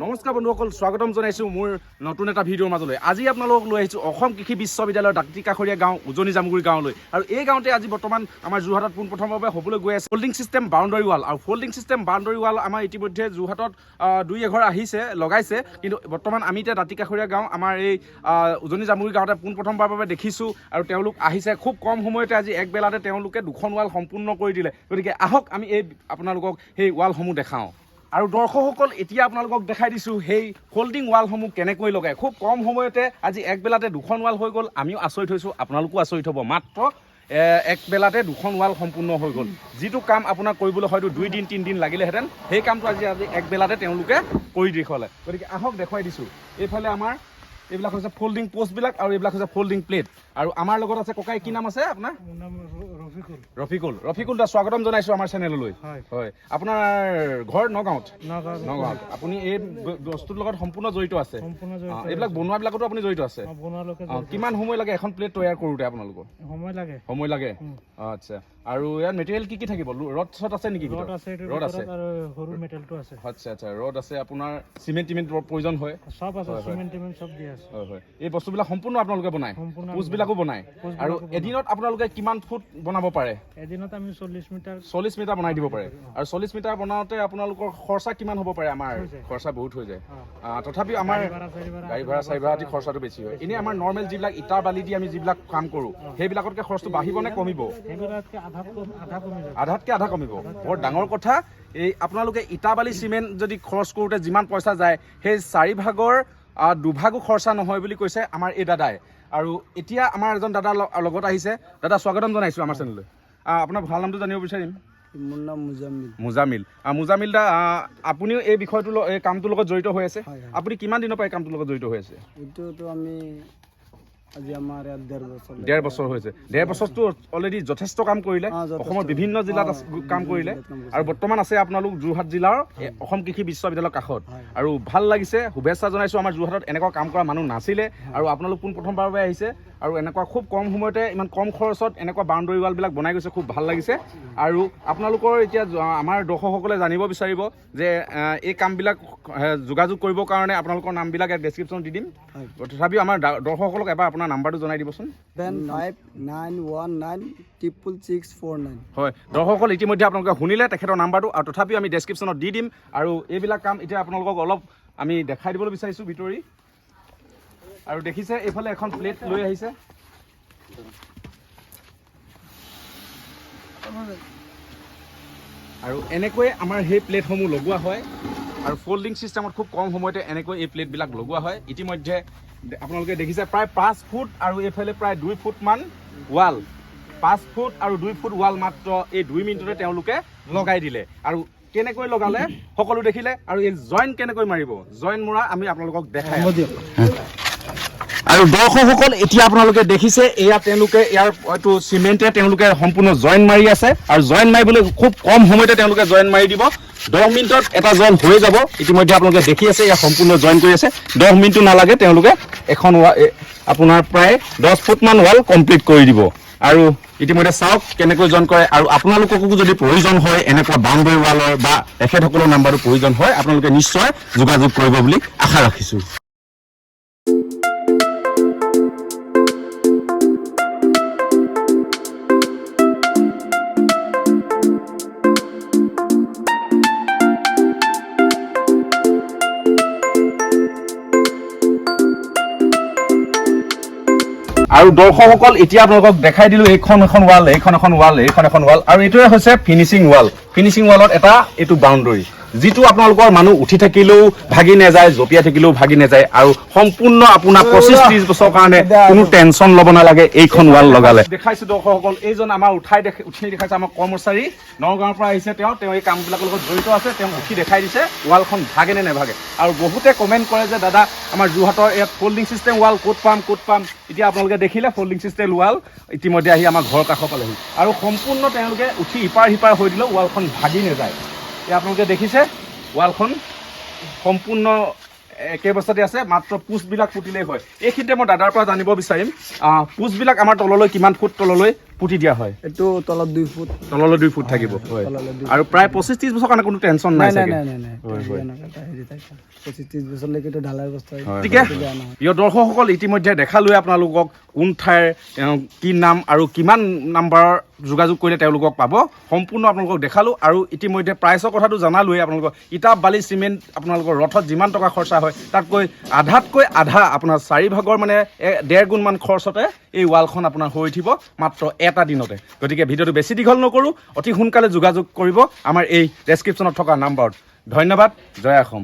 নমস্কাৰ বন্ধুসকল, স্বাগতম জনাইছোঁ মোৰ নতুন এটা ভিডিঅ'ৰ মাজলৈ। আজি আপোনালোকক লৈ আহিছোঁ অসম কৃষি বিশ্ববিদ্যালয়ৰ দাঁতিকাষৰীয়া গাঁও উজনি জামুগুৰি গাঁৱলৈ। আৰু এই গাঁৱতে আজি বৰ্তমান আমাৰ যোৰহাটত পোনপ্ৰথমভাৱে হ'বলৈ গৈ আছে ফল্ডিং ছিষ্টেম বাউণ্ডাৰী ৱাল। আৰু ফল্ডিং ছিষ্টেম বাউণ্ডাৰী ৱাল আমাৰ ইতিমধ্যে যোৰহাটত দুই এঘৰ আহিছে, লগাইছে। কিন্তু বৰ্তমান আমি এতিয়া দাঁতিকাষৰীয়া গাঁও আমাৰ এই উজনি জামুগুৰি গাঁৱতে পোনপ্ৰথমবাৰৰ বাবে দেখিছোঁ। আৰু তেওঁলোক আহিছে খুব কম সময়তে, আজি একবেলাতে তেওঁলোকে দুখন ৱাল সম্পূৰ্ণ কৰি দিলে। গতিকে আহক আমি এই আপোনালোকক সেই ৱালসমূহ দেখাওঁ। আৰু দৰ্শকসকল, এতিয়া আপোনালোকক দেখাই দিছোঁ সেই ফল্ডিং ৱালসমূহ কেনেকৈ লগায়। খুব কম সময়তে আজি একবেলাতে দুখন ৱাল হৈ গ'ল। আমিও আচৰিত হৈছোঁ, আপোনালোকো আচৰিত হ'ব। মাত্ৰ একবেলাতে দুখন ৱাল সম্পূৰ্ণ হৈ গ'ল। যিটো কাম আপোনাক কৰিবলৈ হয়তো 2 দিন 3 দিন লাগিলেহেঁতেন, সেই কামটো আজি একবেলাতে তেওঁলোকে কৰি দেখুৱালে। গতিকে আহক দেখুৱাই দিছোঁ। এইফালে আমাৰ এইবিলাক হৈছে ফল্ডিং পোষ্টবিলাক আৰু এইবিলাক হৈছে ফল্ডিং প্লেট। আৰু আমাৰ লগত আছে ককাই, কি নাম আছে আপোনাৰ? ৰফিকুল দা, স্বাগতম জনাইছোঁ আমাৰ চেনেললৈ। হয়, আপোনাৰ ঘৰ নগাঁৱত? নগাঁৱত। আপুনি এই বস্তুৰ লগত সম্পূৰ্ণ জড়িত আছে? এইবিলাক বনোৱাবিলাকতো আপুনি জড়িত আছে? কিমান সময় লাগে এখন প্লেট তৈয়াৰ কৰোঁতে আপোনালোকৰ? সময় লাগে। আচ্ছা, আৰু ইয়াত মেটেৰিয়েল কি থাকিব? ৰড চড আছে নেকি? ৰড আছে। আচ্ছা, ৰড আছে। আপোনাৰ চিমেণ্ট প্ৰয়োজন হয়? হয়। এই বস্তুবিলাক সম্পূৰ্ণ আপোনালোকে বনায়? পোষ্টবিলাকো বনায়? আৰু এদিনত আপোনালোকে কিমান ফুট বনাব পাৰে? এদিনত আমি 40 মিটাৰ বনাই দিব পাৰে। আৰু 40 মিটাৰ বনাওঁতে আপোনালোকৰ খৰচা কিমান হ'ব পাৰে? আমাৰ খৰচা বহুত হৈ যায়। তথাপিও আমাৰ গাড়ী ভাড়া চাৰি ভাড়া খৰচাটো বেছি হয়। এনেই আমাৰ নৰ্মেল যিবিলাক ইটাৰ বালি দি আমি যিবিলাক কাম কৰোঁ, সেইবিলাকতকৈ খৰচটো বাঢ়িব নে কমিব? আধাতকৈ আধা কমিব। বৰ ডাঙৰ কথা। এই আপোনালোকে ইটা বালি চিমেণ্ট যদি খৰচ কৰোঁতে যিমান পইচা যায়, সেই 4 ভাগৰ 2 ভাগো খৰচা নহয় বুলি কৈছে আমাৰ এই দাদাই। আৰু এতিয়া আমাৰ এজন দাদা লগত আহিছে। দাদা, স্বাগতম জনাইছোঁ আমাৰ চেনেললৈ। আপোনাৰ ভাল নামটো জানিব বিচাৰিম। মোৰ নাম মুজামিল দা, আপুনিও এই বিষয়টো এই কামটোৰ লগত জড়িত হৈ আছে? আপুনি কিমান দিনৰ পৰা এই কামটোৰ লগত জড়িত হৈ আছে? এইটোতো আমি আজি আমাৰ ইয়াত 1.5 বছৰ হৈছে। 1.5 বছৰটো অলৰেডি যথেষ্ট কাম কৰিলে, অসমৰ বিভিন্ন জিলাত কাম কৰিলে। আৰু বৰ্তমান আছে আপোনালোক যোৰহাট জিলাৰ অসম কৃষি বিশ্ববিদ্যালয়ৰ কাষত। আৰু ভাল লাগিছে, শুভেচ্ছা জনাইছোঁ। আমাৰ যোৰহাটত এনেকুৱা কাম কৰা মানুহ নাছিলে, আৰু আপোনালোক পোনপ্ৰথমবাৰৰ বাবে আহিছে। আৰু এনেকুৱা খুব কম সময়তে ইমান কম খৰচত এনেকুৱা বাউণ্ডাৰী ৱালবিলাক বনাই গৈছে, খুব ভাল লাগিছে। আৰু আপোনালোকৰ এতিয়া আমাৰ দৰ্শকসকলে জানিব বিচাৰিব যে এই কামবিলাক যোগাযোগ কৰিবৰ কাৰণে আপোনালোকৰ নামবিলাক ইয়াত ডেছক্ৰিপশ্যনত দি দিম। তথাপিও আমাৰ দৰ্শকসকলক এবাৰ আপোনাৰ নাম্বাৰটো জনাই দিবচোন। 9591966649। হয়, দৰ্শকসকল ইতিমধ্যে আপোনালোকে শুনিলে তেখেতৰ নাম্বাৰটো। আৰু তথাপিও আমি ডেছক্ৰিপশ্যনত দি দিম। আৰু এইবিলাক কাম এতিয়া আপোনালোকক অলপ আমি দেখাই দিবলৈ বিচাৰিছোঁ ভিতৰি। আৰু দেখিছে এইফালে এখন প্লেট লৈ আহিছে। আৰু এনেকৈ আমাৰ সেই প্লেটসমূহ লগোৱা হয়। আৰু ফল্ডিং ছিষ্টেমত খুব কম সময়তে এনেকৈ এই প্লেটবিলাক লগোৱা হয়। ইতিমধ্যে আপোনালোকে দেখিছে প্ৰায় 5 ফুট আৰু এইফালে প্ৰায় 2 ফুটমান ৱাল। 5 ফুট আৰু 2 ফুট ৱাল মাত্ৰ এই 2 মিনিটতে তেওঁলোকে লগাই দিলে। আৰু কেনেকৈ লগালে সকলো দেখিলে। আৰু এই জইন কেনেকৈ মাৰিব, জইন মৰা আমি আপোনালোকক দেখাই আছোঁ। আৰু দৰ্শকসকল, এতিয়া আপোনালোকে দেখিছে এয়া তেওঁলোকে ইয়াৰ হয়তো চিমেণ্টে তেওঁলোকে সম্পূৰ্ণ জইন মাৰি আছে। আৰু জইন মাৰিবলৈ খুব কম সময়তে তেওঁলোকে জইন মাৰি দিব। 10 মিনিটত এটা জইন হৈ যাব। ইতিমধ্যে আপোনালোকে দেখি আছে এয়া সম্পূৰ্ণ জইন কৰি আছে। 10 মিনিটো নালাগে, তেওঁলোকে এখন আপোনাৰ প্ৰায় 10 ফুটমান ৱাল কমপ্লিট কৰি দিব। আৰু ইতিমধ্যে চাওক কেনেকৈ জইন কৰে। আৰু আপোনালোককো যদি প্ৰয়োজন হয় এনেকুৱা বাউণ্ডাৰী ৱালৰ বা তেখেতসকলৰ নাম্বাৰটো প্ৰয়োজন হয়, আপোনালোকে নিশ্চয় যোগাযোগ কৰিব বুলি আশা ৰাখিছোঁ। আৰু দৰ্শকসকল, এতিয়া আপোনালোকক দেখাই দিলোঁ এইখন এখন ৱাল। আৰু এইটোৱে হৈছে ফিনিচিং ৱাল। ফিনিচিং ৱালত এটা এইটো বাউণ্ডাৰী, যিটো আপোনালোকৰ মানুহ উঠি থাকিলেও ভাগি নাযায়, জঁপিয়াই থাকিলেও ভাগি নাযায়। আৰু সম্পূৰ্ণ আপোনাৰ 25-30 বছৰৰ কাৰণে কোনো টেনশ্যন ল'ব নালাগে এইখন ৱাল লগালে। দেখাইছোঁ দৰ্শকসকল, এইজন আমাৰ উঠি দেখাইছে আমাৰ কৰ্মচাৰী, নগাঁৱৰ পৰা আহিছে। তেওঁ এই কামবিলাকৰ লগত জড়িত আছে। তেওঁ উঠি দেখাই দিছে ৱালখন ভাগে নে নেভাগে। আৰু বহুতে কমেণ্ট কৰে যে দাদা আমাৰ যোৰহাটৰ ইয়াত ফল্ডিং ছিষ্টেম ৱাল ক'ত পাম। এতিয়া আপোনালোকে দেখিলে ফল্ডিং ছিষ্টেম ৱাল ইতিমধ্যে আহি আমাৰ ঘৰৰ কাষৰ পালেহি। আৰু সম্পূৰ্ণ তেওঁলোকে উঠি ইপাৰ সিপাৰ হৈ দিলেও ৱালখন ভাগি নাযায়। এতিয়া আপোনালোকে দেখিছে ৱালখন সম্পূৰ্ণ একে অৱস্থাতে আছে। মাত্ৰ পোষ্টবিলাক ফুটিলেই হয়। এইখিনিতে মই দাদাৰ পৰা জানিব বিচাৰিম পোষ্টবিলাক আমাৰ তললৈ কিমান ফুট তললৈ পুতি দিয়া হয় এইটো তলত 2 ফুট তললৈ 2 ফুট থাকিব হয় তললৈ 2 আৰু প্ৰায় 25-30 বছৰ কাৰণে কোনো টেনচন নাই নাই চাগে নাই নাই নাই হয়, হয়। এনেকুৱা এটা হেৰি থাকে 25-30 বছৰলৈকে এইটো ঢালাই অৱস্থা গতিকে প্ৰিয় দৰ্শকসকল ইতিমধ্যে দেখালোৱে আপোনালোকক কোন ঠাইৰ কি নাম আৰু কিমান নাম্বাৰৰ যোগাযোগ কৰিলে তেওঁলোকক পাব সম্পূৰ্ণ আপোনালোকক দেখালোঁ আৰু ইতিমধ্যে প্ৰাইচৰ কথাটো জনালোৱে আপোনালোকক ইটা বালি চিমেণ্ট আপোনালোকৰ ৰথত যিমান টকা খৰচা হয় তাতকৈ আধাতকৈ আধা আপোনাৰ 4 ভাগৰ মানে 1.5 গুণ মান খৰচতে এই ৱালখন আপোনাৰ হৈ উঠিব মাত্ৰ এটা দিনতে গতিকে ভিডিঅ'টো বেছি দীঘল নকৰোঁ অতি সোনকালে যোগাযোগ কৰিব আমাৰ এই ডেছক্ৰিপশ্যনত থকা নাম্বাৰত ধন্যবাদ জয় অসম